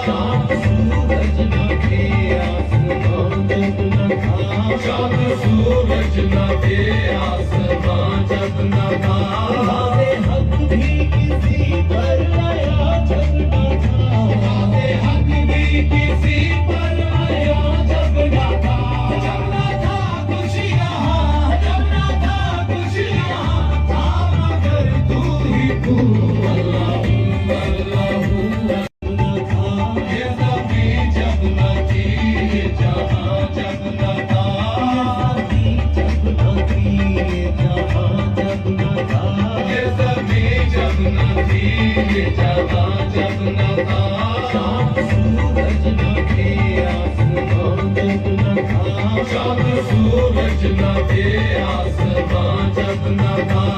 चाँद सूरज न थे आसमां जब न था, चाँद सूरज न थे आसमां जब न था, वादे हक भी किसी पर आया जब न था, वादे हक भी किसी पर आया जब न था, जब न था कुछ यहाँ, जब न था कुछ यहाँ था, मगर तू ही तू अल्लाह अल्लाह न था, ये ज़मीं जब न थी, ये जहां जब न था, ये ज़मीं जब न थी, ये जहां जब न था, ये ज़मीं जब न थी, ये जहां जब न था, चाँद सूरज न थे आसमां जब न था, चाँद सूरज न थे आसमां जब न था।